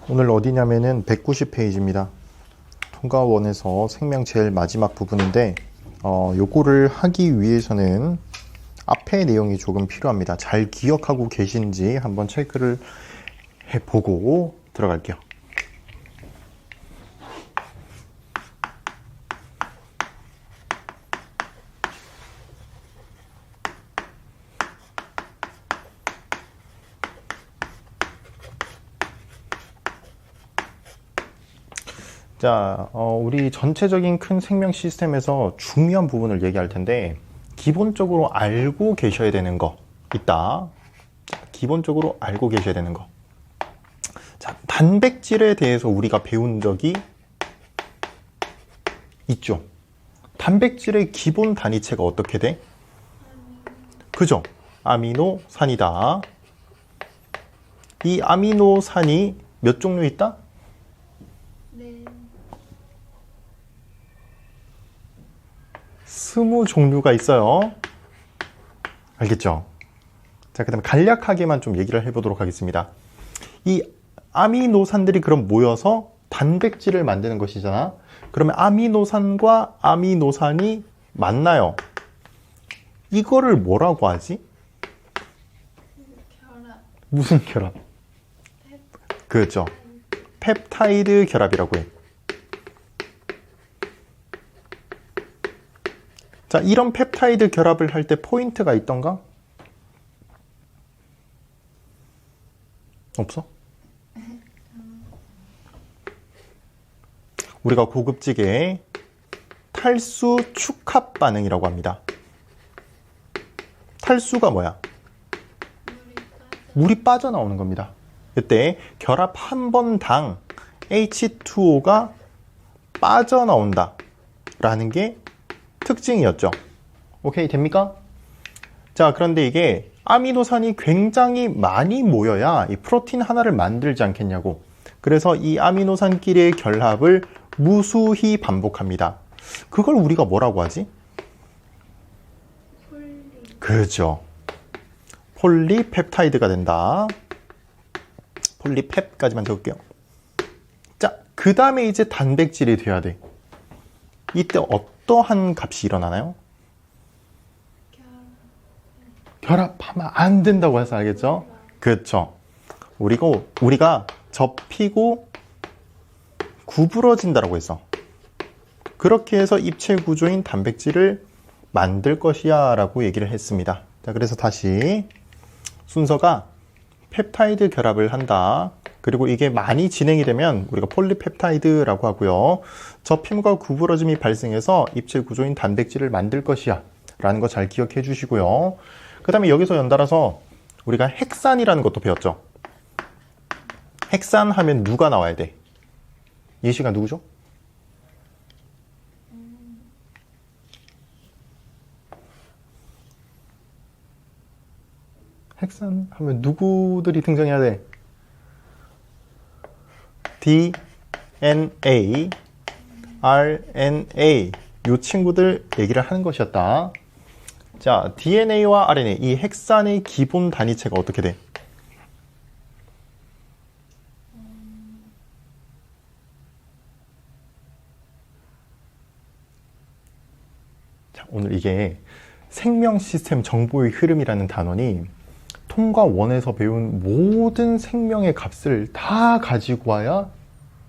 오늘 어디냐면은 190페이지입니다. 통과원에서 생명 제일 마지막 부분인데 요거를 하기 위해서는 앞에 내용이 조금 필요합니다. 잘 기억하고 계신지 한번 체크를 해보고 들어갈게요. 자, 우리 전체적인 큰 생명 시스템에서 중요한 부분을 얘기할 텐데 기본적으로 알고 계셔야 되는 거 있다. 자, 기본적으로 알고 계셔야 되는 거. 자, 단백질에 대해서 우리가 배운 적이 있죠. 단백질의 기본 단위체가 어떻게 돼? 그죠? 아미노산이다. 이 아미노산이 몇 종류 있다? 네. 20종류가 있어요. 알겠죠? 자, 그 다음에 간략하게만 좀 얘기를 해보도록 하겠습니다. 이 아미노산들이 그럼 모여서 단백질을 만드는 것이잖아. 그러면 아미노산과 아미노산이 만나요. 이거를 뭐라고 하지? 결합. 무슨 결합? 그렇죠. 펩타이드 결합이라고 해. 자, 이런 펩타이드 결합을 할 때 포인트가 있던가? 없어? 우리가 고급지게 탈수 축합 반응이라고 합니다. 탈수가 뭐야? 물이 빠져나오는 겁니다. 이때 결합 한 번당 H2O가 빠져나온다 라는 게 특징이었죠. 오케이, 됩니까? 자, 그런데 이게 아미노산이 굉장히 많이 모여야 이 프로틴 하나를 만들지 않겠냐고. 그래서 이 아미노산끼리의 결합을 무수히 반복합니다. 그걸 우리가 뭐라고 하지? 폴리. 그죠. 폴리펩타이드가 된다. 폴리펩까지만 적을게요. 자, 그 다음에 이제 단백질이 돼야 돼. 이때 어떠한 값이 일어나나요? 결합하면 안 된다고 해서 알겠죠? 그렇죠. 우리가 접히고 구부러진다라고 했어. 그렇게 해서 입체 구조인 단백질을 만들 것이야 라고 얘기를 했습니다. 자, 그래서 다시 순서가 펩타이드 결합을 한다. 그리고 이게 많이 진행이 되면 우리가 폴리펩타이드라고 하고요. 접힘과 구부러짐이 발생해서 입체 구조인 단백질을 만들 것이야 라는 거 잘 기억해 주시고요. 그 다음에 여기서 연달아서 우리가 핵산이라는 것도 배웠죠. 핵산 하면 누가 나와야 돼? 예시가 누구죠? 핵산 하면 누구들이 등장해야 돼? DNA, RNA 이 친구들 얘기를 하는 것이었다. 자, DNA와 RNA 이 핵산의 기본 단위체가 어떻게 돼? 자, 오늘 이게 생명 시스템 정보의 흐름이라는 단원이 통과 원에서 배운 모든 생명의 값을 다 가지고 와야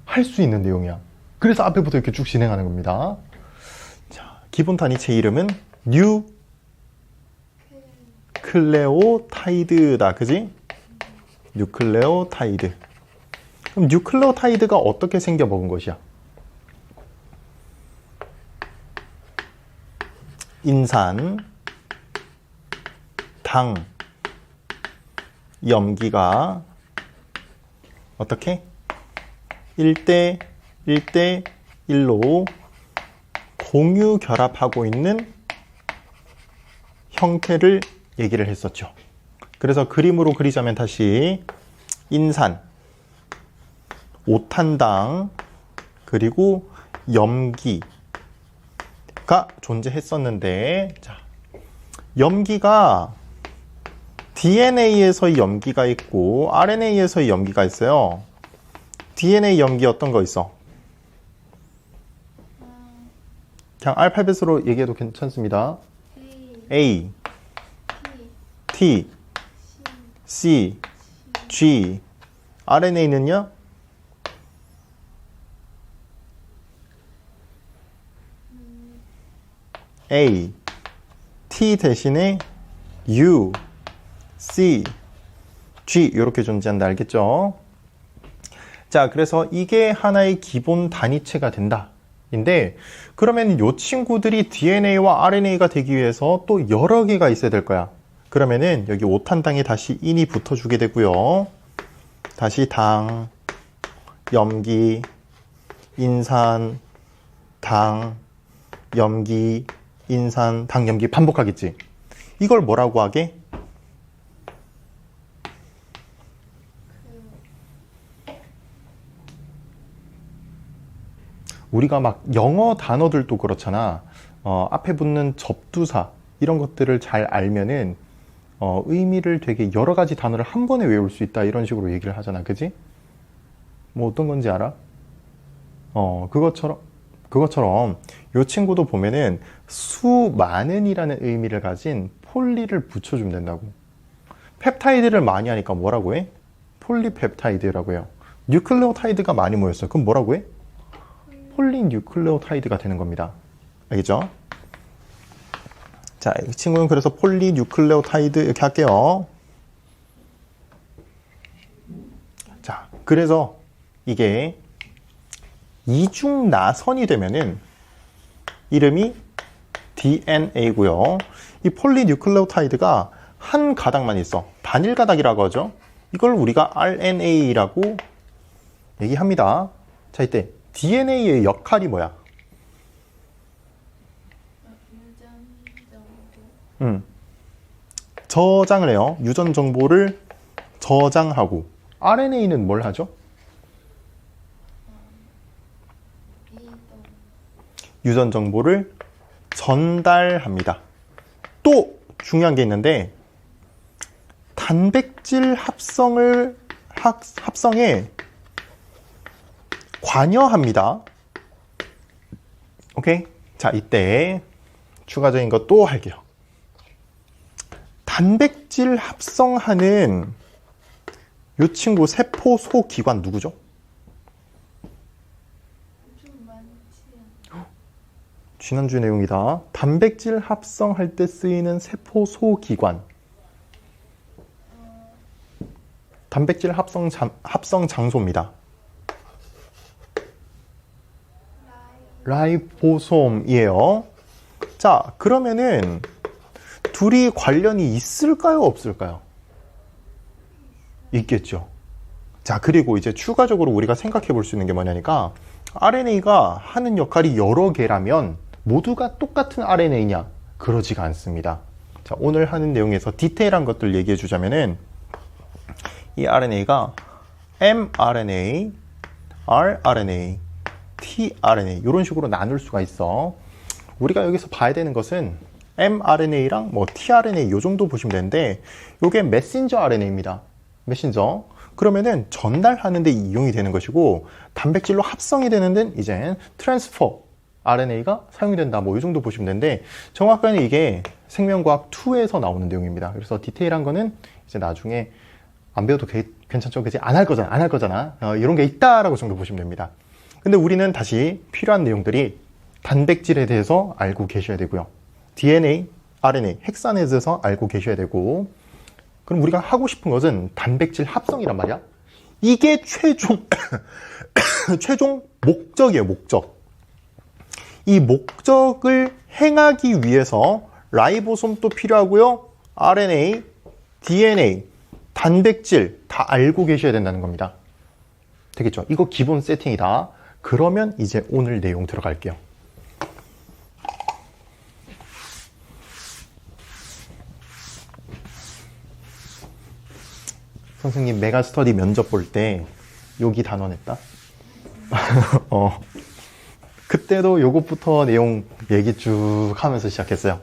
할 수 있는 내용이야. 그래서 앞에부터 이렇게 쭉 진행하는 겁니다. 자, 기본 단위체 이름은 뉴클레오타이드다. 그지? 뉴클레오타이드. 그럼 뉴클레오타이드가 어떻게 생겨 먹은 것이야? 인산, 당, 염기가 어떻게? 1대 1대 1로 공유 결합하고 있는 형태를 얘기를 했었죠. 그래서 그림으로 그리자면 다시 인산, 오탄당, 그리고 염기가 존재했었는데, 자, 염기가 DNA에서의 염기가 있고 RNA에서의 염기가 있어요. DNA 염기 어떤 거 있어? 그냥 알파벳으로 얘기해도 괜찮습니다. A, A, T, C, G. RNA는요? A, T 대신에 U, C, G 이렇게 존재한다. 알겠죠? 자, 그래서 이게 하나의 기본 단위체가 된다. 인데 그러면 이 친구들이 DNA와 RNA가 되기 위해서 또 여러 개가 있어야 될 거야. 그러면은 여기 오탄당에 다시 인이 붙어주게 되고요. 다시 당, 염기, 인산, 당, 염기, 인산, 당, 염기 반복하겠지. 이걸 뭐라고 하게? 우리가 막 영어 단어들도 그렇잖아. 앞에 붙는 접두사 이런 것들을 잘 알면은 의미를 되게 여러 가지 단어를 한 번에 외울 수 있다 이런 식으로 얘기를 하잖아. 그지? 뭐 어떤 건지 알아? 그것처럼 이 친구도 보면은 수많은이라는 의미를 가진 폴리를 붙여주면 된다고. 펩타이드를 많이 하니까 뭐라고 해? 폴리펩타이드라고 해요. 뉴클레오타이드가 많이 모였어. 그럼 뭐라고 해? 폴리뉴클레오타이드가 되는 겁니다. 알겠죠? 자, 이 친구는 그래서 폴리뉴클레오타이드 이렇게 할게요. 자, 그래서 이게 이중나선이 되면은 이름이 DNA고요. 이 폴리뉴클레오타이드가 한 가닥만 있어. 단일 가닥이라고 하죠. 이걸 우리가 RNA라고 얘기합니다. 자, 이때 DNA의 역할이 뭐야? 저장을 해요. 유전 정보를 저장하고. RNA는 뭘 하죠? 유전 정보를 전달합니다. 또 중요한 게 있는데 단백질 합성에 관여합니다. 오케이? 자, 이때 추가적인 거 또 할게요. 단백질 합성하는 이 친구 세포 소기관 누구죠? 지난주 내용이다. 단백질 합성할 때 쓰이는 세포 소기관. 단백질 합성 장소입니다. 라이보솜이에요. 자, 그러면은 둘이 관련이 있을까요? 없을까요? 있겠죠. 자, 그리고 이제 추가적으로 우리가 생각해 볼 수 있는 게 뭐냐니까 RNA가 하는 역할이 여러 개라면 모두가 똑같은 RNA냐? 그러지가 않습니다. 자, 오늘 하는 내용에서 디테일한 것들 얘기해 주자면은 이 RNA가 mRNA, rRNA, tRNA 이런 식으로 나눌 수가 있어. 우리가 여기서 봐야 되는 것은 mRNA랑 뭐 tRNA 요 정도 보시면 되는데 요게 메신저 RNA입니다. 메신저. 그러면은 전달하는 데 이용이 되는 것이고 단백질로 합성이 되는 데는 이제 트랜스퍼 RNA가 사용이 된다. 뭐 이 정도 보시면 되는데 정확하게 이게 생명과학 2에서 나오는 내용입니다. 그래서 디테일한 거는 이제 나중에 안 배워도 괜찮죠? 그치? 안 할 거잖아. 이런 게 있다라고 정도 보시면 됩니다. 근데 우리는 다시 필요한 내용들이 단백질에 대해서 알고 계셔야 되고요. DNA, RNA, 핵산에 대해서 알고 계셔야 되고 그럼 우리가 하고 싶은 것은 단백질 합성이란 말이야. 이게 최종 목적이에요. 목적. 이 목적을 행하기 위해서 라이보솜도 필요하고요. RNA, DNA, 단백질 다 알고 계셔야 된다는 겁니다. 되겠죠? 이거 기본 세팅이다. 그러면 이제 오늘 내용 들어갈게요. 선생님 메가스터디 면접 볼 때 여기 단원 했다? 그때도 요것부터 내용 얘기 쭉 하면서 시작했어요.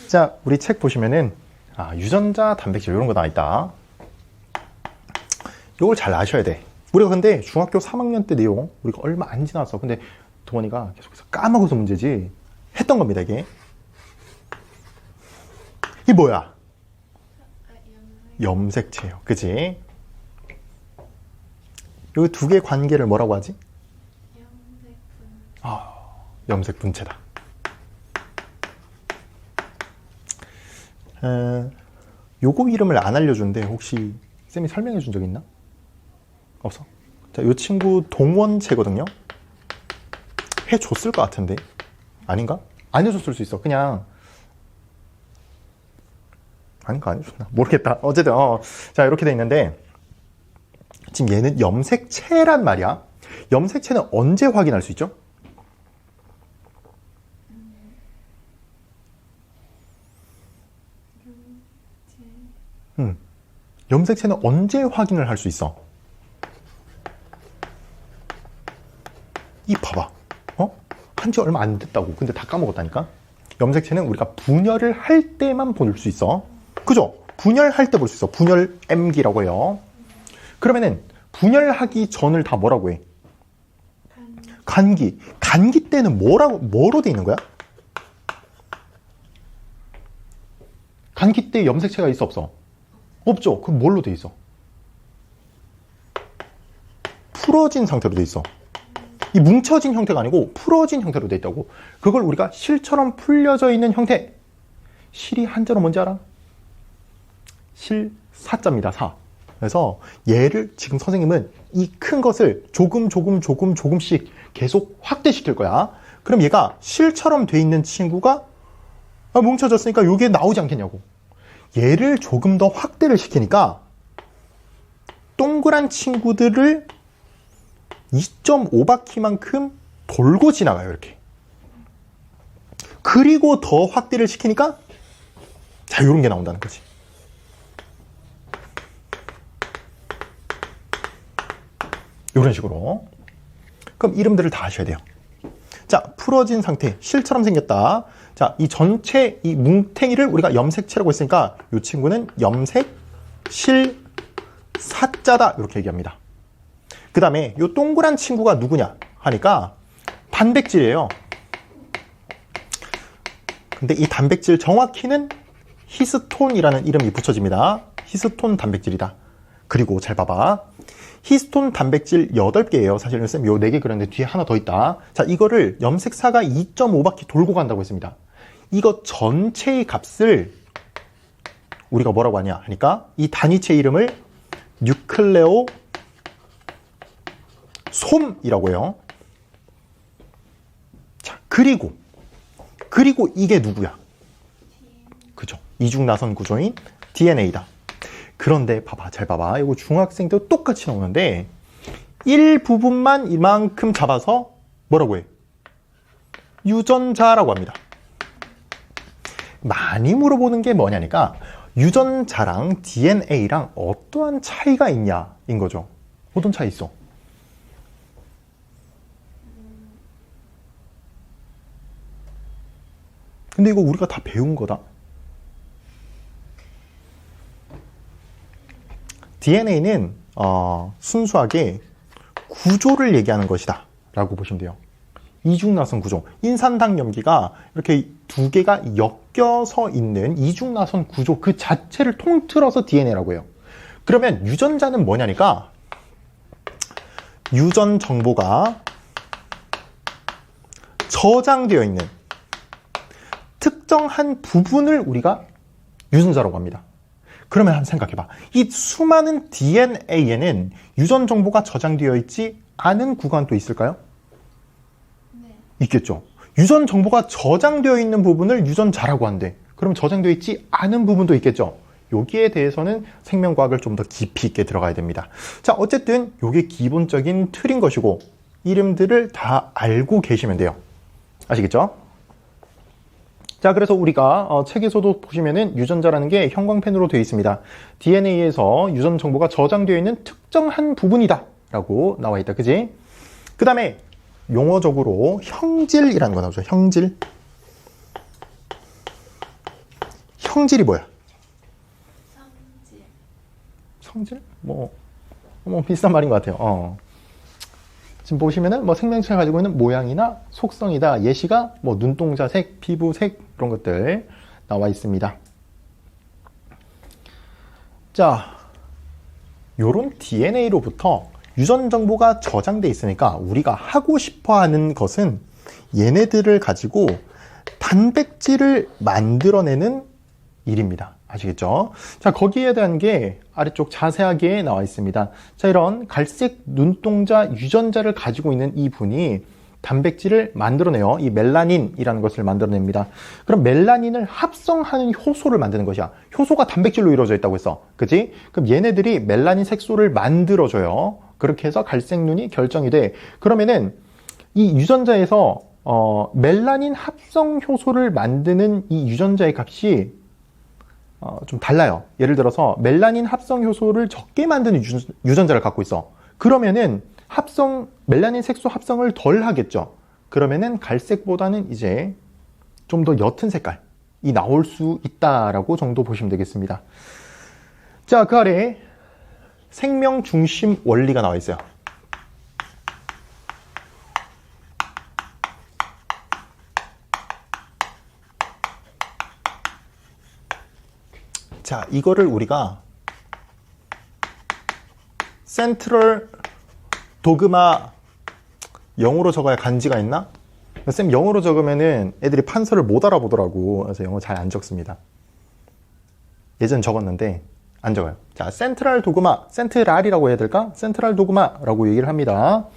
자, 우리 책 보시면은 유전자, 단백질 이런 거 나와 있다. 요걸 잘 아셔야 돼. 우리가 근데 중학교 3학년 때 내용 우리가 얼마 안 지났어. 근데 동원이가 계속해서 까먹어서 문제지 했던 겁니다. 이게 뭐야? 아, 염색체예요. 그지? 여기 두 개의 관계를 뭐라고 하지? 염색분. 염색 분체다. 요거 이름을 안 알려준데 혹시 쌤이 설명해 준 적 있나? 없어? 자, 요 친구 동원체거든요. 해줬을 것 같은데 아닌가? 안 해줬을 수 있어. 그냥 아닌가 안 해줬나? 모르겠다. 어쨌든 자 이렇게 돼 있는데 지금 얘는 염색체란 말이야. 염색체는 언제 확인할 수 있죠? 염색체는 언제 확인을 할 수 있어? 이 봐봐. 한지 얼마 안 됐다고. 근데 다 까먹었다니까? 염색체는 우리가 분열을 할 때만 볼 수 있어. 그죠? 분열할 때 볼 수 있어. 분열 M기라고 해요. 그러면은 분열하기 전을 다 뭐라고 해? 간기. 간기 때는 뭐로 돼 있는 거야? 간기 때 염색체가 있어 없어? 없죠. 그럼 뭘로 돼 있어? 풀어진 상태로 돼 있어. 이 뭉쳐진 형태가 아니고 풀어진 형태로 돼 있다고. 그걸 우리가 실처럼 풀려져 있는 형태. 실이 한자로 뭔지 알아? 실 사자입니다. 사. 그래서 얘를 지금 선생님은 이 큰 것을 조금씩 계속 확대시킬 거야. 그럼 얘가 실처럼 돼 있는 친구가 뭉쳐졌으니까 이게 나오지 않겠냐고. 얘를 조금 더 확대를 시키니까 동그란 친구들을 2.5바퀴만큼 돌고 지나가요. 이렇게. 그리고 더 확대를 시키니까 자, 이런 게 나온다는 거지. 이런 식으로. 그럼 이름들을 다 아셔야 돼요. 자, 풀어진 상태, 실처럼 생겼다. 자, 이 전체 이 뭉탱이를 우리가 염색체라고 했으니까 이 친구는 염색 실 사자다 이렇게 얘기합니다. 그 다음에 이 동그란 친구가 누구냐 하니까 단백질이에요. 근데 이 단백질 정확히는 히스톤이라는 이름이 붙여집니다. 히스톤 단백질이다. 그리고 잘 봐봐. 히스톤 단백질 8개예요. 사실은 쌤 요 4개 그렸는데 뒤에 하나 더 있다. 자, 이거를 염색사가 2.5바퀴 돌고 간다고 했습니다. 이거 전체의 값을 우리가 뭐라고 하냐 하니까 이 단위체 이름을 뉴클레오 솜이라고 해요. 자, 그리고 이게 누구야? 그죠? 이중나선 구조인 DNA다. 그런데 봐봐, 잘 봐봐. 이거 중학생 때도 똑같이 나오는데 일부분만 이만큼 잡아서 뭐라고 해? 유전자라고 합니다. 많이 물어보는 게 뭐냐니까 유전자랑 DNA랑 어떠한 차이가 있냐인 거죠. 어떤 차이 있어? 근데 이거 우리가 다 배운 거다. DNA는 순수하게 구조를 얘기하는 것이다 라고 보시면 돼요. 이중나선 구조, 인산당염기가 이렇게 두 개가 엮여서 있는 이중나선 구조 그 자체를 통틀어서 DNA라고 해요. 그러면 유전자는 뭐냐니까 유전 정보가 저장되어 있는 특정한 부분을 우리가 유전자라고 합니다. 그러면 한번 생각해봐. 이 수많은 DNA에는 유전 정보가 저장되어 있지 않은 구간도 있을까요? 네. 있겠죠. 유전 정보가 저장되어 있는 부분을 유전자라고 한대. 그럼 저장되어 있지 않은 부분도 있겠죠. 여기에 대해서는 생명과학을 좀 더 깊이 있게 들어가야 됩니다. 자, 어쨌든 이게 기본적인 틀인 것이고 이름들을 다 알고 계시면 돼요. 아시겠죠? 자, 그래서 우리가 책에서도 보시면은 유전자라는 게 형광펜으로 되어 있습니다. DNA에서 유전 정보가 저장되어 있는 특정한 부분이다 라고 나와 있다. 그지? 그 다음에 용어적으로 형질이라는 거 나오죠. 형질. 형질이 뭐야? 성질. 성질? 뭐 뭐 비슷한 말인 것 같아요. 지금 보시면은 뭐 생명체가 가지고 있는 모양이나 속성이다. 예시가 뭐 눈동자색, 피부색 이런 것들 나와 있습니다. 자, 요런 DNA로부터 유전 정보가 저장돼 있으니까 우리가 하고 싶어 하는 것은 얘네들을 가지고 단백질을 만들어내는 일입니다. 아시겠죠? 자, 거기에 대한 게 아래쪽 자세하게 나와 있습니다. 자, 이런 갈색 눈동자 유전자를 가지고 있는 이 분이 단백질을 만들어내요. 이 멜라닌이라는 것을 만들어냅니다. 그럼 멜라닌을 합성하는 효소를 만드는 것이야. 효소가 단백질로 이루어져 있다고 했어. 그치? 그럼 얘네들이 멜라닌 색소를 만들어줘요. 그렇게 해서 갈색 눈이 결정이 돼. 그러면은 이 유전자에서 멜라닌 합성 효소를 만드는 이 유전자의 값이 좀 달라요. 예를 들어서 멜라닌 합성 효소를 적게 만드는 유전자를 갖고 있어. 그러면은 멜라닌 색소 합성을 덜 하겠죠. 그러면은 갈색보다는 이제 좀 더 옅은 색깔이 나올 수 있다라고 정도 보시면 되겠습니다. 자, 그 아래 생명 중심 원리가 나와 있어요. 자, 이거를 우리가 센트럴 도그마 영어로 적어야 간지가 있나? 쌤 영어로 적으면은 애들이 판서를 못 알아보더라고. 그래서 영어 잘 안 적습니다. 예전 적었는데 안 적어요. 자, 센트럴 도그마, 센트랄이라고 해야 될까? 센트럴 도그마라고 얘기를 합니다.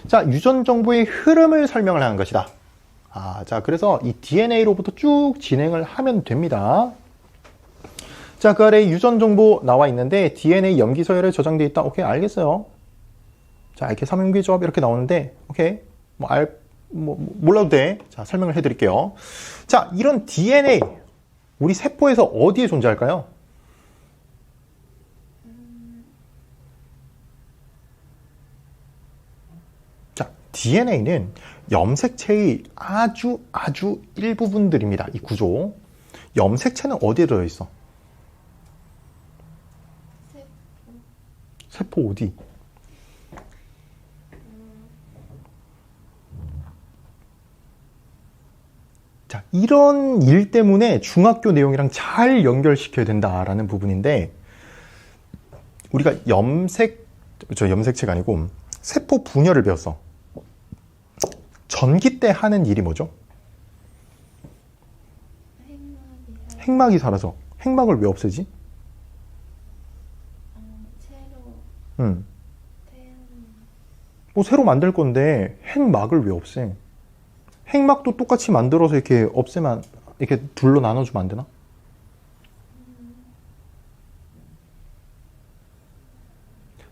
자, 유전 정보의 흐름을 설명을 하는 것이다. 자, 그래서 이 DNA로부터 쭉 진행을 하면 됩니다. 자, 그 아래 유전 정보 나와 있는데 DNA 염기 서열에 저장되어 있다. 오케이, 알겠어요. 자, 이렇게 삼염기 조합 이렇게 나오는데, 오케이, 몰라도 돼. 자, 설명을 해드릴게요. 자, 이런 DNA 우리 세포에서 어디에 존재할까요? 자, DNA는 염색체의 아주 일부분들입니다. 이 구조. 염색체는 어디에 들어있어? 세포 어디? 자, 이런 일 때문에 중학교 내용이랑 잘 연결시켜야 된다라는 부분인데, 우리가 염색체가 아니고 세포 분열을 배웠어. 전기 때 하는 일이 뭐죠? 핵막이 사라져. 핵막을 왜 없애지? 뭐 새로 만들 건데 핵막을 왜 없애? 핵막도 똑같이 만들어서 이렇게 없애면, 이렇게 둘로 나눠주면 안 되나?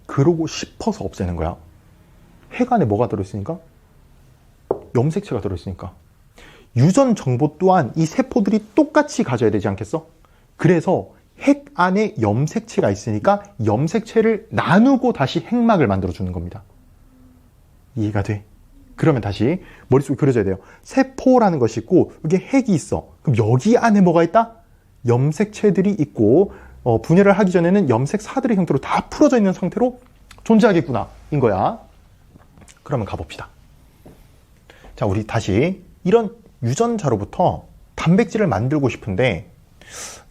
그러고 싶어서 없애는 거야. 핵 안에 뭐가 들어있으니까? 염색체가 들어있으니까. 유전 정보 또한 이 세포들이 똑같이 가져야 되지 않겠어? 그래서 핵 안에 염색체가 있으니까 염색체를 나누고 다시 핵막을 만들어주는 겁니다. 이해가 돼? 그러면 다시 머릿속에 그려져야 돼요. 세포라는 것이 있고 여기 핵이 있어. 그럼 여기 안에 뭐가 있다? 염색체들이 있고 분열을 하기 전에는 염색사들의 형태로 다 풀어져 있는 상태로 존재하겠구나 인 거야. 그러면 가봅시다. 자, 우리 다시 이런 유전자로부터 단백질을 만들고 싶은데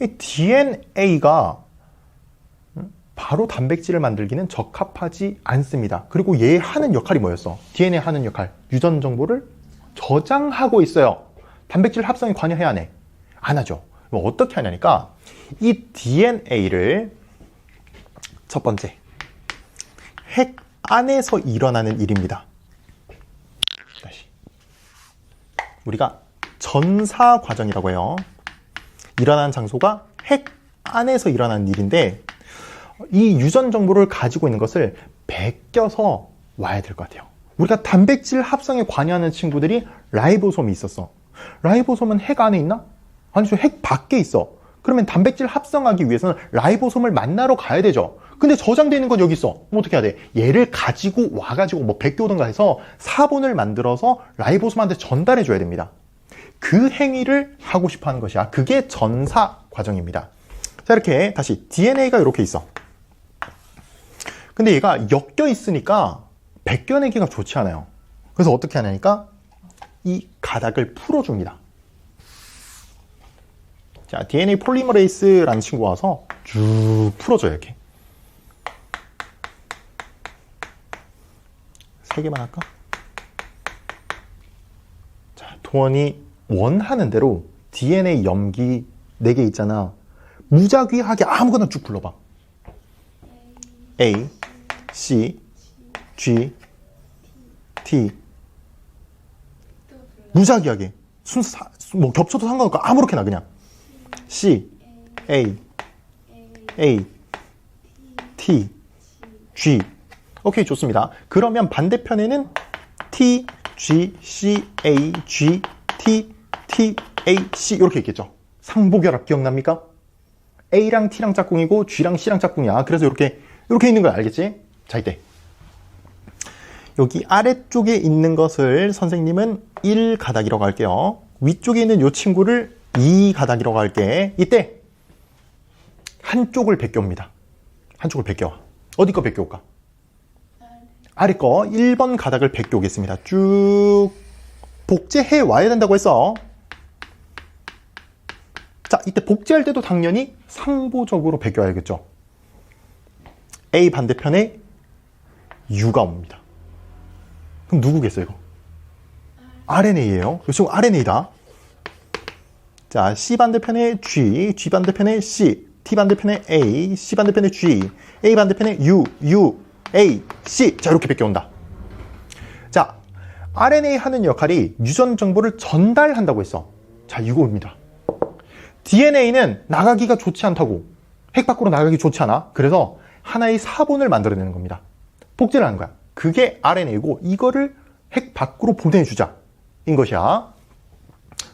이 DNA가 바로 단백질을 만들기는 적합하지 않습니다. 그리고 얘 하는 역할이 뭐였어? DNA 하는 역할, 유전 정보를 저장하고 있어요. 단백질 합성에 관여해야 하네. 안 하죠. 어떻게 하냐니까 이 DNA를 첫 번째 핵 안에서 일어나는 일입니다. 다시 우리가 전사 과정이라고 해요. 일어나는 장소가 핵 안에서 일어나는 일인데 이 유전 정보를 가지고 있는 것을 베껴서 와야 될 것 같아요. 우리가 단백질 합성에 관여하는 친구들이 라이보솜이 있었어. 라이보솜은 핵 안에 있나? 아니죠. 핵 밖에 있어. 그러면 단백질 합성하기 위해서는 라이보솜을 만나러 가야 되죠. 근데 저장되어 있는 건 여기 있어. 그럼 어떻게 해야 돼? 얘를 가지고 와가지고 뭐 베껴오든가 해서 사본을 만들어서 라이보솜한테 전달해 줘야 됩니다. 그 행위를 하고 싶어 하는 것이야. 그게 전사 과정입니다. 자, 이렇게 다시 DNA가 이렇게 있어. 근데 얘가 엮여 있으니까 벗겨내기가 좋지 않아요. 그래서 어떻게 하냐니까 이 가닥을 풀어줍니다. 자, DNA 폴리머레이스라는 친구가 와서 쭉 풀어줘요, 이렇게. 3개만 할까? 자, 도원이 원하는 대로 DNA 염기 4개 있잖아. 무작위하게 아무거나 쭉 불러봐. A, C, G, T. 무작위하게. 순서, 뭐 겹쳐도 상관없고 아무렇게나 그냥. C, A, A, T, G. 오케이, 좋습니다. 그러면 반대편에는 T, G, C, A, G, T, T, A, C 이렇게 있겠죠. 상보결합 기억납니까? A랑 T랑 짝꿍이고 G랑 C랑 짝꿍이야. 그래서 이렇게 있는 거야. 알겠지? 자, 이때 여기 아래쪽에 있는 것을 선생님은 1가닥이라고 할게요. 위쪽에 있는 이 친구를 2가닥이라고 할게. 이때 한쪽을 벗겨옵니다. 한쪽을 벗겨와. 어디 거 벗겨올까? 아래 거 1번 가닥을 벗겨오겠습니다. 쭉 복제해 와야 된다고 했어. 자, 이때 복제할 때도 당연히 상보적으로 벗겨야겠죠. A 반대편에 U가 옵니다. 그럼 누구겠어요, 이거? RNA예요. 그렇죠? RNA다. 자, C 반대편에 G, G 반대편에 C, T 반대편에 A, C 반대편에 G, A 반대편에 U, A, C. 자, 이렇게 벗겨온다. 자, RNA 하는 역할이 유전 정보를 전달한다고 했어. 자, 이거입니다. DNA는 나가기가 좋지 않다고. 핵 밖으로 나가기 좋지 않아. 그래서 하나의 사본을 만들어내는 겁니다. 복제를 하는 거야. 그게 RNA고 이거를 핵 밖으로 보내주자 인 것이야.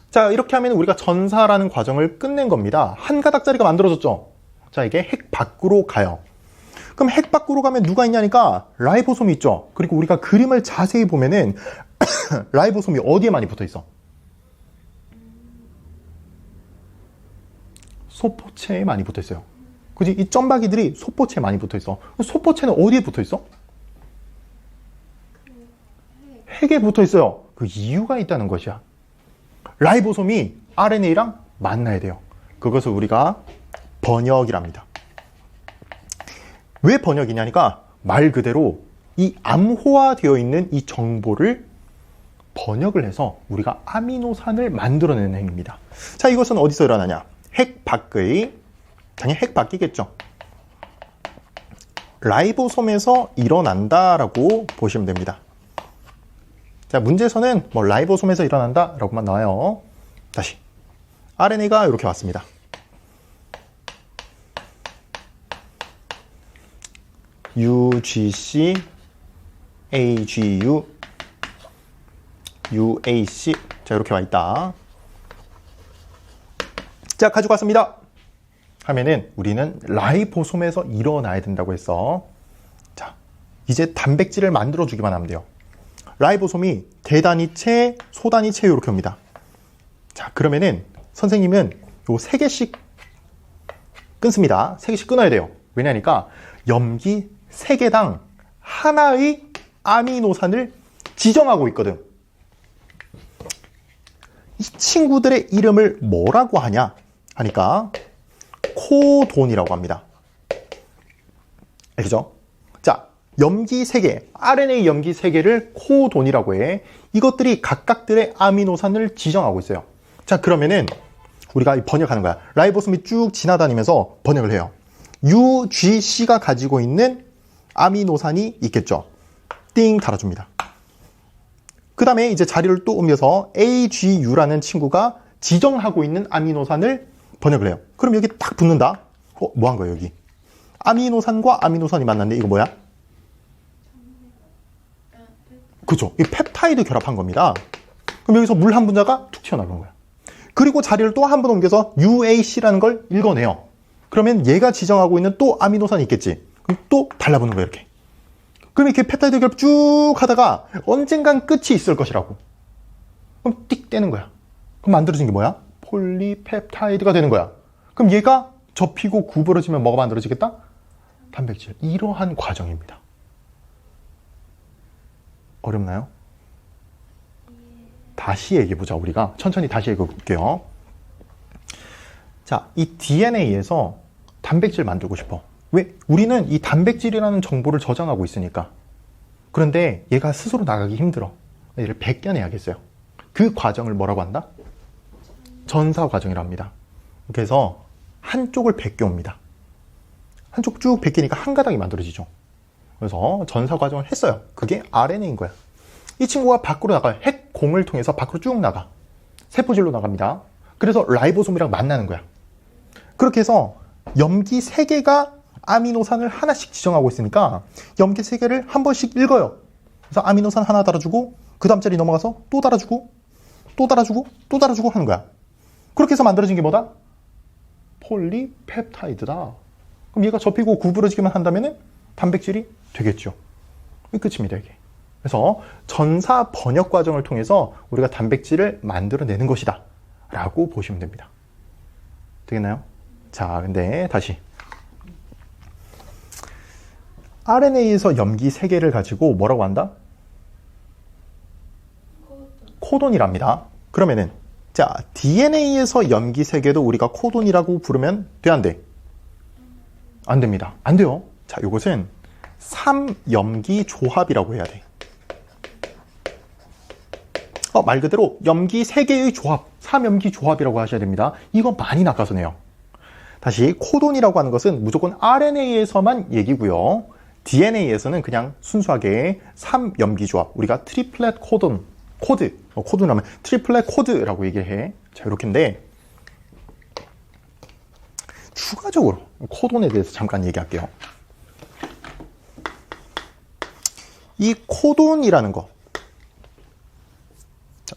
자, 이렇게 하면 우리가 전사라는 과정을 끝낸 겁니다. 한 가닥짜리가 만들어졌죠. 자, 이게 핵 밖으로 가요. 그럼 핵 밖으로 가면 누가 있냐니까 라이보솜이 있죠. 그리고 우리가 그림을 자세히 보면은 라이보솜이 어디에 많이 붙어 있어? 소포체에 많이 붙어 있어요. 그지? 이 점박이들이 소포체에 많이 붙어 있어. 소포체는 어디에 붙어 있어? 핵에 붙어 있어요. 그 이유가 있다는 것이야. 라이보솜이 RNA랑 만나야 돼요. 그것을 우리가 번역이랍니다. 왜 번역이냐니까 말 그대로 이 암호화되어 있는 이 정보를 번역을 해서 우리가 아미노산을 만들어내는 행위입니다. 자, 이것은 어디서 일어나냐? 핵 밖의, 당연히 핵 밖이겠죠. 라이보솜에서 일어난다라고 보시면 됩니다. 자, 문제에서는 뭐 라이보솜에서 일어난다라고만 나와요. 다시 RNA가 이렇게 왔습니다. UGC, AGU, UAC. 자, 이렇게 와 있다. 자, 가져갔습니다. 하면은 우리는 라이보솜에서 일어나야 된다고 했어. 자, 이제 단백질을 만들어 주기만 하면 돼요. 라이보솜이 대단위체, 소단위체 이렇게 옵니다. 자, 그러면은 선생님은 요 3개씩 끊습니다. 3개씩 끊어야 돼요. 왜냐니까 염기 3개당 하나의 아미노산을 지정하고 있거든. 이 친구들의 이름을 뭐라고 하냐 하니까 코돈이라고 합니다. 알겠죠? 자, 염기 3개, RNA 염기 3개를 코돈이라고 해. 이것들이 각각들의 아미노산을 지정하고 있어요. 자, 그러면은 우리가 번역하는 거야. 라이보솜이 쭉 지나다니면서 번역을 해요. UGC가 가지고 있는 아미노산이 있겠죠. 띵 달아줍니다. 그 다음에 이제 자리를 또 옮겨서 AGU라는 친구가 지정하고 있는 아미노산을 번역을 해요. 그럼 여기 딱 붙는다. 뭐 한 거예요, 여기? 아미노산과 아미노산이 만났는데 이거 뭐야? 그죠? 이 펩타이드 결합한 겁니다. 그럼 여기서 물 한 분자가 툭 튀어나간 거야. 그리고 자리를 또 한 번 옮겨서 UAC라는 걸 읽어내요. 그러면 얘가 지정하고 있는 또 아미노산이 있겠지. 그럼 또 달라붙는 거야, 이렇게. 그럼 이렇게 펩타이드 결합 쭉 하다가 언젠간 끝이 있을 것이라고. 그럼 띡 떼는 거야. 그럼 만들어진 게 뭐야? 폴리펩타이드가 되는 거야. 그럼 얘가 접히고 구부러지면 뭐가 만들어지겠다? 단백질. 이러한 과정입니다. 어렵나요? 다시 얘기해보자. 우리가 천천히 다시 얘기해볼게요. 자, 이 DNA에서 단백질 만들고 싶어. 왜? 우리는 이 단백질이라는 정보를 저장하고 있으니까. 그런데 얘가 스스로 나가기 힘들어. 얘를 벗겨내야겠어요. 그 과정을 뭐라고 한다? 전사 과정이라고 합니다. 그래서 한쪽을 벗겨옵니다. 한쪽 쭉 벗기니까 한 가닥이 만들어지죠. 그래서 전사 과정을 했어요. 그게 RNA인 거야. 이 친구가 밖으로 나가요. 핵공을 통해서 밖으로 쭉 나가. 세포질로 나갑니다. 그래서 라이보솜이랑 만나는 거야. 그렇게 해서 염기 3개가 아미노산을 하나씩 지정하고 있으니까 염기 3개를 한 번씩 읽어요. 그래서 아미노산 하나 달아주고 그 다음 자리 넘어가서 또 달아주고 또 달아주고 또 달아주고 하는 거야. 그렇게 해서 만들어진 게 뭐다? 폴리펩타이드다. 그럼 얘가 접히고 구부러지기만 한다면 단백질이 되겠죠. 이게 끝입니다, 이게. 그래서 전사 번역 과정을 통해서 우리가 단백질을 만들어내는 것이다 라고 보시면 됩니다. 되겠나요? 자, 근데 다시 RNA에서 염기 3개를 가지고 뭐라고 한다? 코돈이랍니다. 그러면은 자, DNA에서 염기 3개도 우리가 코돈이라고 부르면 돼, 안 돼? 안 됩니다. 안 돼요. 자, 이것은 3염기 조합이라고 해야 돼. 말 그대로 염기 3개의 조합, 3염기 조합이라고 하셔야 됩니다. 이거 많이 낚아서 내요. 다시 코돈이라고 하는 것은 무조건 RNA에서만 얘기고요. DNA에서는 그냥 순수하게 3염기 조합, 우리가 트리플렛 코돈, 코드라면 트리플렛 코드라고 얘기해. 자, 이렇게인데 추가적으로 코돈에 대해서 잠깐 얘기할게요. 이 코돈이라는 거,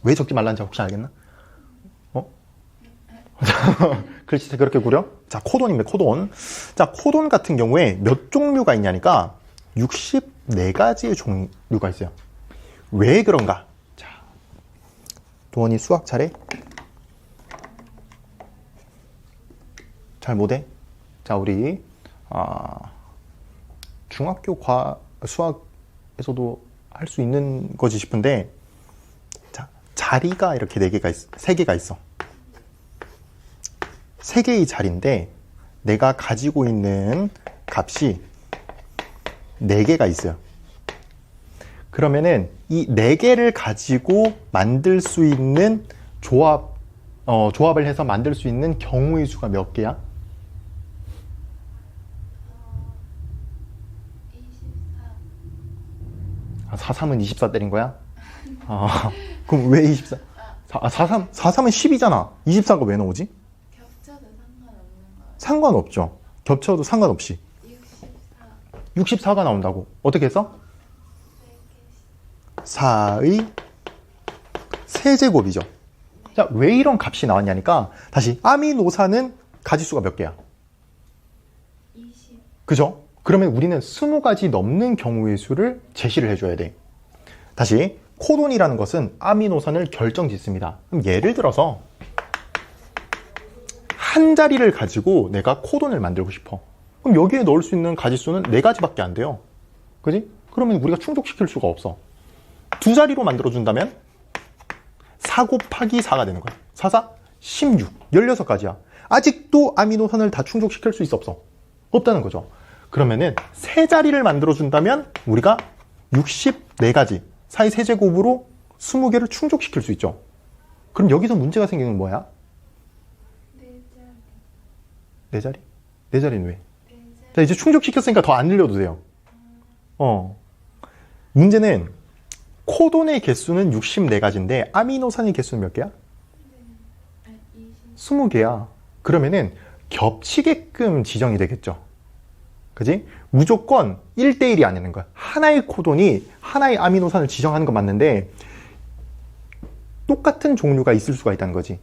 왜 적지 말라는지 혹시 알겠나? 글씨 그렇게 구려? 자, 코돈입니다. 코돈. 자, 코돈 같은 경우에 몇 종류가 있냐니까 64가지의 종류가 있어요. 왜 그런가? 자, 도원이 수학 잘해? 잘 못해? 자, 우리 중학교 수학에서도 할 수 있는 거지 싶은데, 자, 자리가 이렇게 3개가 있어. 3개의 자리인데 내가 가지고 있는 값이 4개가 있어요. 그러면은 이 4개를 가지고 만들 수 있는 조합을 해서 만들 수 있는 경우의 수가 몇 개야? 24. 43은 24 때린 거야? 그럼 왜 24? 43은 10이잖아. 24가 왜 나오지? 겹쳐도 상관없는 거예요. 상관없죠. 겹쳐도 상관없이 64. 64가 나온다고. 어떻게 해서? 4의 세제곱이죠. 자, 왜 이런 값이 나왔냐니까 다시 아미노산은 가지수가 몇 개야? 20. 그죠? 그러면 우리는 20가지 넘는 경우의 수를 제시를 해줘야 돼. 다시 코돈이라는 것은 아미노산을 결정짓습니다. 그럼 예를 들어서 한 자리를 가지고 내가 코돈을 만들고 싶어. 그럼 여기에 넣을 수 있는 가지수는 4가지밖에 안 돼요. 그지? 그러면 우리가 충족시킬 수가 없어. 2자리로 만들어준다면 4 곱하기 4가 되는 거야. 4, 4, 16, 16가지야. 아직도 아미노산을 다 충족시킬 수 있어, 없어? 없다는 거죠. 그러면은 3자리를 만들어준다면 우리가 64가지, 4의 세제곱으로 20개를 충족시킬 수 있죠. 그럼 여기서 문제가 생기는 건 뭐야? 4자리. 4자리? 4자리는 왜? 4자리. 자, 이제 충족시켰으니까 더 안 늘려도 돼요. 문제는 코돈의 개수는 64가지인데 아미노산의 개수는 몇 개야? 20. 20개야. 그러면은 겹치게끔 지정이 되겠죠. 그지? 무조건 1대1이 아니는 거야. 하나의 코돈이 하나의 아미노산을 지정하는 건 맞는데 똑같은 종류가 있을 수가 있다는 거지.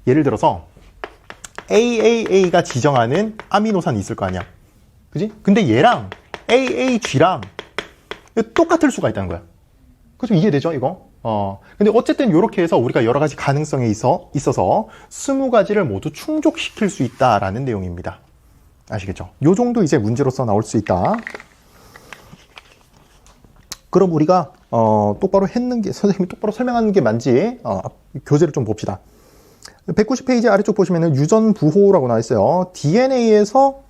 예를 들어서 AAA가 지정하는 아미노산이 있을 거 아니야. 그지? 근데 얘랑 AAG랑 똑같을 수가 있다는 거야. 그죠? 이해되죠, 이거? 근데 어쨌든 이렇게 해서 우리가 여러 가지 가능성에 있어서 20가지를 모두 충족시킬 수 있다라는 내용입니다. 아시겠죠? 요 정도 이제 문제로서 나올 수 있다. 그럼 우리가 똑바로 했는 게, 선생님이 똑바로 설명하는 게 맞지? 교재를 좀 봅시다. 190페이지 아래쪽 보시면은 유전부호라고 나와 있어요. DNA에서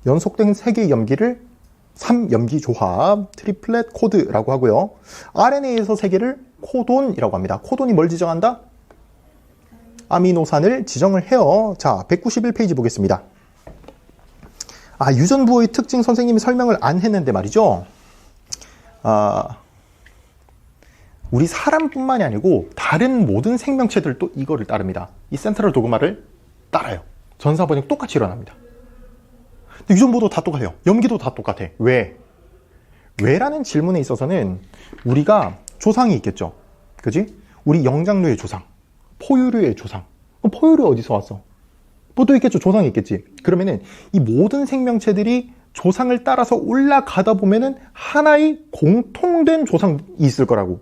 연속된 3개의 염기를 3염기 조합, 트리플렛 코드라고 하고요. RNA에서 3개를 코돈이라고 합니다. 코돈이 뭘 지정한다? 아미노산을 지정을 해요. 자, 191페이지 보겠습니다. 유전부호의 특징 선생님이 설명을 안 했는데 말이죠. 우리 사람뿐만이 아니고 다른 모든 생명체들도 이거를 따릅니다. 이 센트럴 도그마를 따라요. 전사 번역 똑같이 일어납니다. 근데 유전부호도 다 똑같아요. 염기도 다 똑같아. 왜? 왜라는 질문에 있어서는 우리가 조상이 있겠죠. 그지? 우리 영장류의 조상, 포유류의 조상. 그럼 포유류 어디서 왔어? 뭐 또 있겠죠. 조상이 있겠지. 그러면은 이 모든 생명체들이 조상을 따라서 올라가다 보면은 하나의 공통된 조상이 있을 거라고.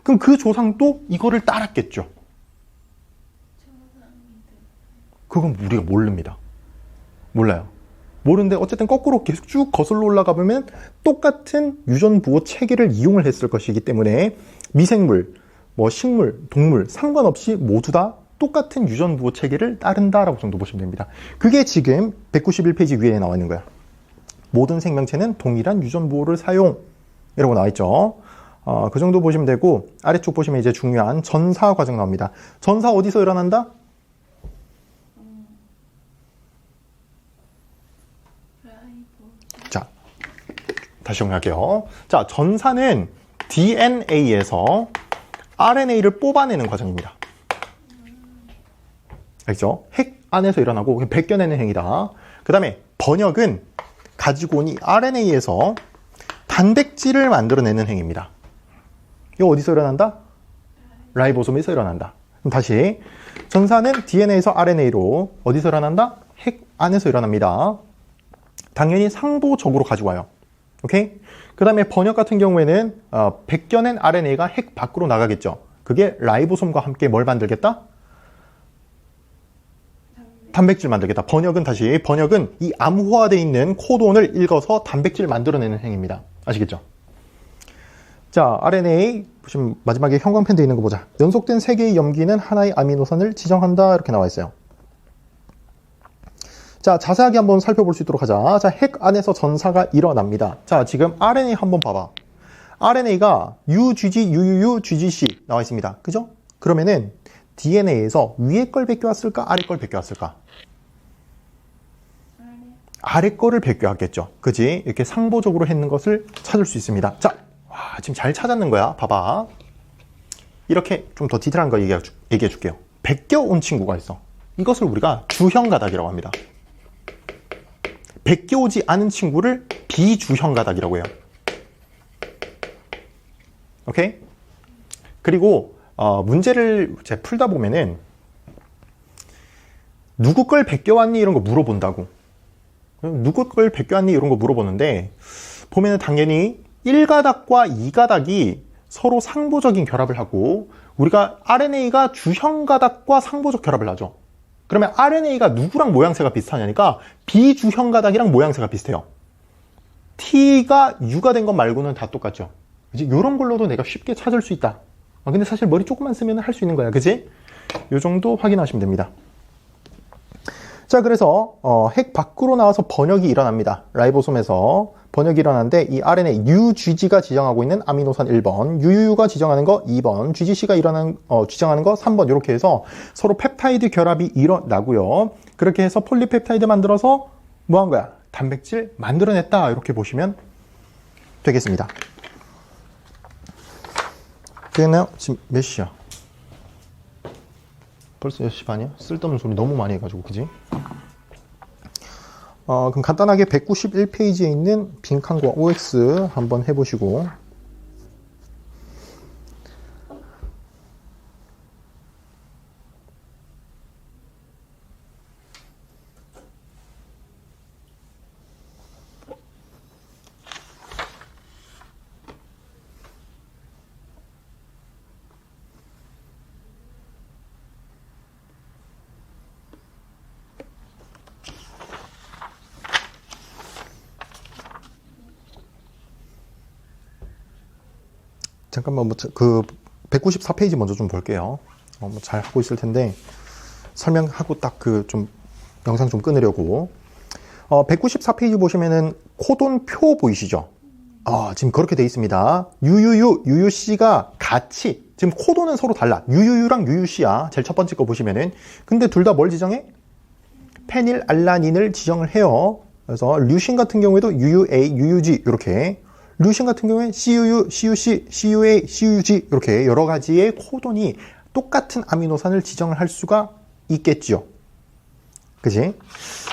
그럼 그 조상도 이거를 따랐겠죠. 그건 우리가 모릅니다. 몰라요. 모르는데 어쨌든 거꾸로 계속 쭉 거슬러 올라가 보면 똑같은 유전부호 체계를 이용을 했을 것이기 때문에 미생물, 뭐 식물, 동물 상관없이 모두 다 똑같은 유전부호 체계를 따른다라고 정도 보시면 됩니다. 그게 지금 191페이지 위에 나와 있는 거야. 모든 생명체는 동일한 유전부호를 사용 이라고 나와 있죠. 그 정도 보시면 되고 아래쪽 보시면 이제 중요한 전사 과정 나옵니다. 전사 어디서 일어난다? 자, 다시 정리할게요. 자, 전사는 DNA에서 RNA를 뽑아내는 과정입니다. 알죠? 핵 안에서 일어나고 벗겨내는 행위다. 그 다음에 번역은 가지고 온 이 RNA에서 단백질을 만들어내는 행위입니다. 이거 어디서 일어난다? 라이보솜에서 일어난다. 그럼 다시 전사는 DNA에서 RNA로 어디서 일어난다? 핵 안에서 일어납니다. 당연히 상보적으로 가지고 와요. 오케이? 그 다음에 번역 같은 경우에는 벗겨낸 RNA가 핵 밖으로 나가겠죠. 그게 라이보솜과 함께 뭘 만들겠다? 단백질 만들겠다. 번역은 이 암호화되어 있는 코돈을 읽어서 단백질 만들어내는 행위입니다. 아시겠죠? 자, RNA 보시면 마지막에 형광펜 되어 있는 거 보자. 연속된 3개의 염기는 하나의 아미노산을 지정한다. 이렇게 나와 있어요. 자, 자세하게 한번 살펴볼 수 있도록 하자. 자, 핵 안에서 전사가 일어납니다. 자, 지금 RNA 한번 봐봐. RNA가 UGG, UUU, GGC 나와 있습니다. 그죠? 그러면은 DNA에서 위에 걸 베껴왔을까? 아래 걸 베껴왔을까? 아래 거를 베껴왔겠죠. 그지? 이렇게 상보적으로 했는 것을 찾을 수 있습니다. 자, 와, 지금 잘 찾았는 거야. 봐봐. 이렇게 좀 더 디테일한 거 얘기해 줄게요. 베껴온 친구가 있어. 이것을 우리가 주형 가닥이라고 합니다. 베껴오지 않은 친구를 비주형 가닥이라고 해요. 오케이? 그리고 문제를 이제 풀다 보면은 누구 걸 베껴왔니? 이런 거 물어본다고. 누구 걸 베껴왔니? 이런 거 물어보는데 보면은 당연히 1가닥과 2가닥이 서로 상보적인 결합을 하고 우리가 RNA가 주형 가닥과 상보적 결합을 하죠. 그러면 RNA가 누구랑 모양새가 비슷하냐니까 비주형 가닥이랑 모양새가 비슷해요. T가 U가 된 것 말고는 다 똑같죠. 그치? 이런 걸로도 내가 쉽게 찾을 수 있다. 근데 사실 머리 조금만 쓰면 할 수 있는 거야. 그치? 이 정도 확인하시면 됩니다. 자, 그래서 핵 밖으로 나와서 번역이 일어납니다. 라이보솜에서 번역이 일어나는데 이 RNA UGG가 지정하고 있는 아미노산 1번, UUU가 지정하는 거 2번, GGC가 지정하는 거 3번 이렇게 해서 서로 펩타이드 결합이 일어나고요. 그렇게 해서 폴리펩타이드 만들어서 뭐 한 거야? 단백질 만들어냈다. 이렇게 보시면 되겠습니다. 되겠나요? 지금 몇 시야? 벌써 6시 반이야? 쓸데없는 소리 너무 많이 해가지고, 그지? 그럼 간단하게 191페이지에 있는 빈칸과 OX 한번 해보시고, 잠깐만 그 194페이지 먼저 좀 볼게요. 뭐 잘 하고 있을 텐데 설명하고 딱 그 좀 영상 좀 끊으려고. 194페이지 보시면은 코돈표 보이시죠? 지금 그렇게 돼 있습니다. UUC가 같이, 지금 코돈은 서로 달라. UUU랑 UUC야. 제일 첫 번째 거 보시면은. 근데 둘 다 뭘 지정해? 페닐알라닌을 지정을 해요. 그래서 류신 같은 경우에도 UUA, UUG 이렇게. 류신 같은 경우에 CUU, CUC, CUA, CUG 이렇게 여러 가지의 코돈이 똑같은 아미노산을 지정을 할 수가 있겠죠. 그지?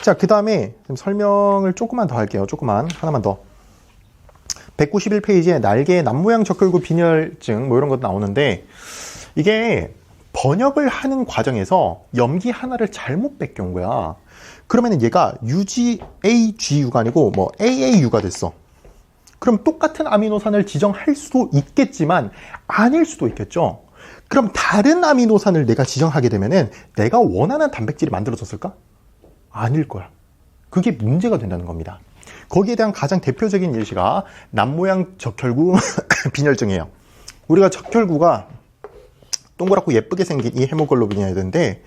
자, 그 다음에 설명을 조금만 더 할게요. 하나만 더. 191페이지에 날개의 남모양 적혈구 빈혈증 뭐 이런 것도 나오는데, 이게 번역을 하는 과정에서 염기 하나를 잘못 뺏겨온 거야. 그러면 얘가 UGAGU가 아니고 뭐 AAU가 됐어. 그럼 똑같은 아미노산을 지정할 수도 있겠지만 아닐 수도 있겠죠. 그럼 다른 아미노산을 내가 지정하게 되면은 내가 원하는 단백질이 만들어졌을까? 아닐 거야. 그게 문제가 된다는 겁니다. 거기에 대한 가장 대표적인 예시가 남모양 적혈구 빈혈증이에요. 우리가 적혈구가 동그랗고 예쁘게 생긴 이 헤모글로빈이어야 되는데,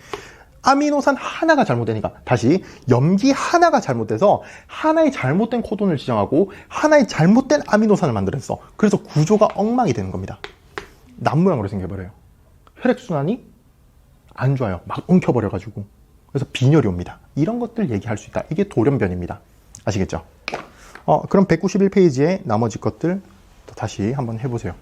아미노산 하나가 잘못되니까, 다시 염기 하나가 잘못돼서 하나의 잘못된 코돈을 지정하고 하나의 잘못된 아미노산을 만들었어. 그래서 구조가 엉망이 되는 겁니다. 남모양으로 생겨버려요. 혈액순환이 안 좋아요. 막 엉켜버려가지고. 그래서 빈혈이 옵니다. 이런 것들 얘기할 수 있다. 이게 돌연변입니다. 아시겠죠? 그럼 191페이지에 나머지 것들 다시 한번 해보세요.